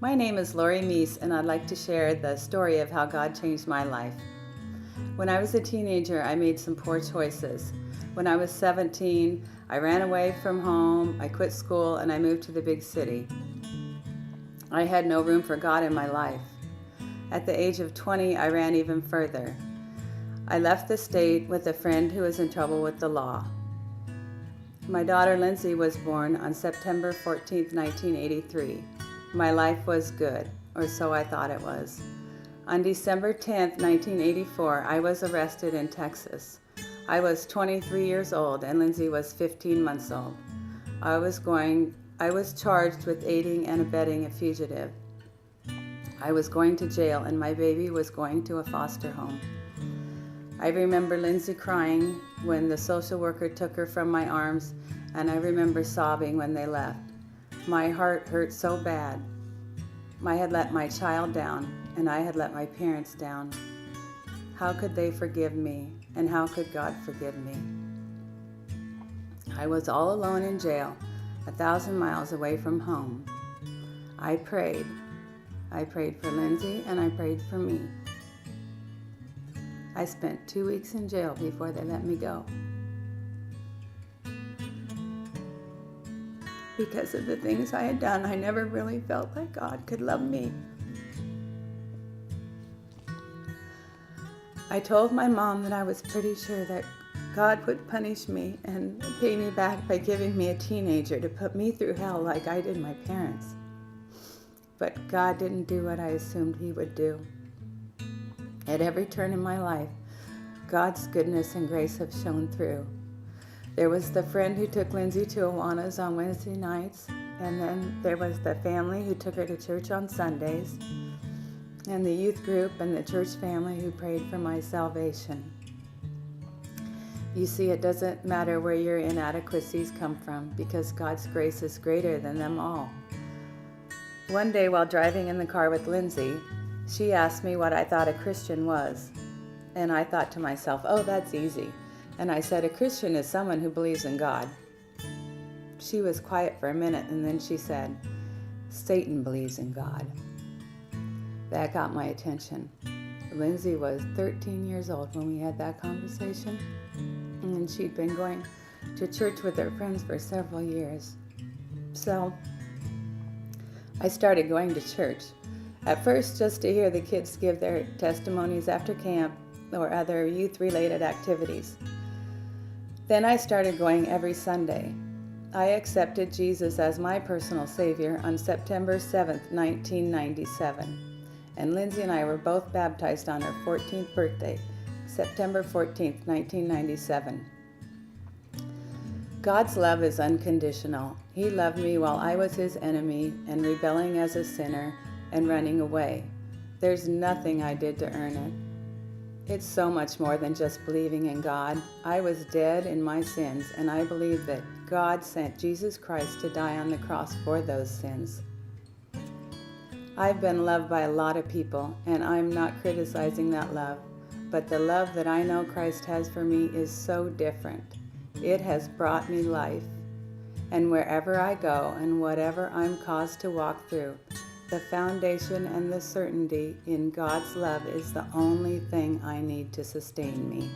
My name is Mease, and I'd like to share the story of how God changed my life. When I was a teenager, I made some poor choices. When I was 17, I ran away from home, I quit school, and I moved to the big city. I had no room for God in my life. At the age of 20, I ran even further. I left the state with a friend who was in trouble with the law. My daughter Lindsay was born on September 14, 1983. My life was good, or so I thought it was. On December 10, 1984, I was arrested in Texas. I was 23 years old and Lindsay was 15 months old. I was charged with aiding and abetting a fugitive. I was going to jail and my baby was going to a foster home. I remember Lindsay crying when the social worker took her from my arms, and I remember sobbing when they left. My heart hurt so bad. I had let my child down, and I had let my parents down. How could they forgive me, and how could God forgive me? I was all alone in jail, 1,000 miles away from home. I prayed. I prayed for Lindsay, and I prayed for me. I spent 2 weeks in jail before they let me go. Because of the things I had done, I never really felt like God could love me. I told my mom that I was pretty sure that God would punish me and pay me back by giving me a teenager to put me through hell like I did my parents. But God didn't do what I assumed He would do. At every turn in my life, God's goodness and grace have shone through. There was the friend who took Lindsay to Awana's on Wednesday nights, and then there was the family who took her to church on Sundays, and the youth group and the church family who prayed for my salvation. You see, it doesn't matter where your inadequacies come from, because God's grace is greater than them all. One day while driving in the car with Lindsay, she asked me what I thought a Christian was. And I thought to myself, oh, that's easy. And I said, a Christian is someone who believes in God. She was quiet for a minute, and then she said, Satan believes in God. That got my attention. Lindsay was 13 years old when we had that conversation, and she'd been going to church with her friends for several years. So I started going to church. At first, just to hear the kids give their testimonies after camp or other youth-related activities. Then I started going every Sunday. I accepted Jesus as my personal Savior on September 7th, 1997. And Lindsay and I were both baptized on her 14th birthday, September 14th, 1997. God's love is unconditional. He loved me while I was His enemy and rebelling as a sinner and running away. There's nothing I did to earn it. It's so much more than just believing in God. I was dead in my sins, and I believe that God sent Jesus Christ to die on the cross for those sins. I've been loved by a lot of people, and I'm not criticizing that love, but the love that I know Christ has for me is so different. It has brought me life. And wherever I go and whatever I'm caused to walk through, the foundation and the certainty in God's love is the only thing I need to sustain me.